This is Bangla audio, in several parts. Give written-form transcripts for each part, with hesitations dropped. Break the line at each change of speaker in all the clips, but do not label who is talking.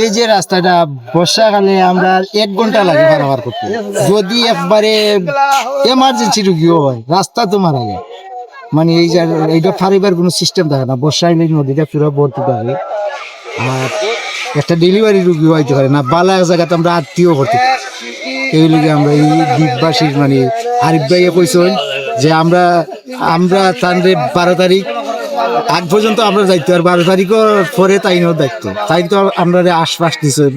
এই যে রাস্তাটা বর্ষাকালে আমরা 1 ঘন্টা লাগে পারাপার করতে, যদি একবারে এমার্জেন্সি রুগীও হয় রাস্তা তো মারা যায়। মানে এইটা ফারিবার কোনো সিস্টেম থাকে না, বর্ষা এলে নদীটা পুরো ভর্তি থাকে। আর একটা ডেলিভারি রুগী হইতে পারে না, বালা এক জায়গাতে আমরা আত্মীয় ভর্তি। এই লিগে আমরা এই দ্বীপবাসীর মানে আরিফ ভাইয়া কইছেন যে আমরা আমরা তাহলে 12 তারিখ আগ পর্যন্ত আমরা যাইতে আর 12 তারিখও পরে তাইনও দায়িত্ব তাই তো আমরা আশ্বাস দিচ্ছেন,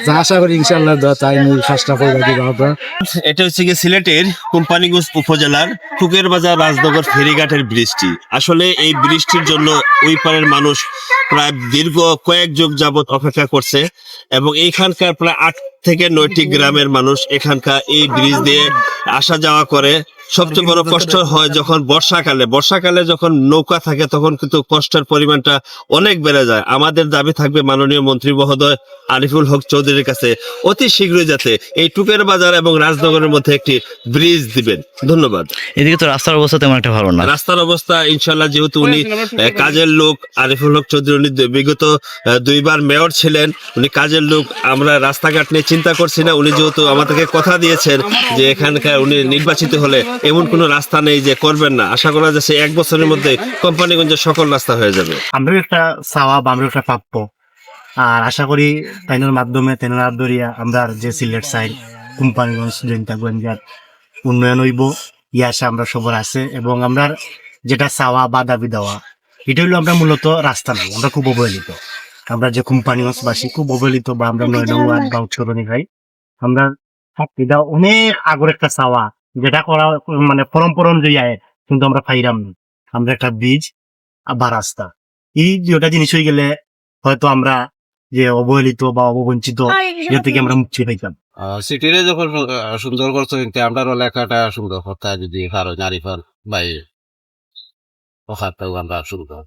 যা আশা করি ইনশাল্লাহ তাই ফার্স্টটা পয়সা দিব আমরা।
এটা হচ্ছে গিয়ে সিলেটের কোম্পানিগঞ্জ উপজেলার টুকের বাজার রাজনগর ফেরিঘাটের বৃষ্টি। আসলে এই বৃষ্টির জন্য ওই পারের মানুষ প্রায় দীর্ঘ কয়েক যুগ যাবত অপেক্ষা করছে এবং এইখানকার প্রায় 8 থেকে 9টি গ্রামের মানুষ এখানকার এই ব্রিজ দিয়ে আসা যাওয়া করে। সবচেয়ে বড় কষ্ট হয় যখন বর্ষাকালে যখন নৌকা থাকে তখন কিন্তু কষ্টের পরিমাণটা অনেক বেড়ে যায়। আমাদের দাবি থাকবে মাননীয় মন্ত্রী মহোদয় আরিফুল হক চৌধুরীর কাছে অতি শীঘ্রই যাতে এই টুকের বাজার এবং রাজনগরের মধ্যে একটি ব্রিজ দিবেন। ধন্যবাদ।
এদিকে তো রাস্তার অবস্থা তেমন একটা ভালো না।
রাস্তার অবস্থা ইনশাল্লাহ, যেহেতু উনি কাজের লোক, আরিফুল হক চৌধুরী উনি বিগত 2বার মেয়র ছিলেন, উনি কাজের লোক। আমরা রাস্তাঘাট নিয়ে চিন্তা করছি না, উনি যেহেতু আমাদেরকে কথা দিয়েছেন যে এখানকার উনি নির্বাচিত হলে এমন কোনো রাস্তা নেই যে করবেন না। আশা করা যাচ্ছে 1 বছরের মধ্যে কোম্পানিগঞ্জের সকল রাস্তা হয়ে যাবে।
আমরাও একটা চাওয়া বা আমরাও একটা প্রাপ্য, আর আশা করি তাইনের মাধ্যমে তেনার হাত ধরিয়া আমরা যে সিলেট সাইড কোম্পানিগঞ্জ জয়ন্তাগঞ্জের উন্নয়ন হইব ই আশা আমরা সবার আছে। এবং আমরা যেটা চাওয়া বা দাবি দেওয়া এটা হইলো আমরা মূলত রাস্তা নাই, আমরা খুব অবহেলিত। আমরা যে কোম্পানিগঞ্জবাসী খুব অবহেলিত, বা আমরা 9 নং ওয়ার্ড বা উচ্চরণী ভাই আমরা এটা অনেক আগর একটা চাওয়া, যেটা করা মানে পরম্পরণ যে আয়, কিন্তু আমরা পাইরাম না। আমরা একটা ব্রিজ বা রাস্তা, এই দুটা জিনিস হয়ে গেলে হয়তো আমরা যে অবহেলিত বা অববঞ্চিত এর থেকে আমরা মুক্তি পাইতাম।
সিটিরে যখন সুন্দর করছো কিন্তু আমরা লেখাটা সুন্দর কথা যদি কারো নারী ফার বাই ওখানটাও আমরা সুন্দর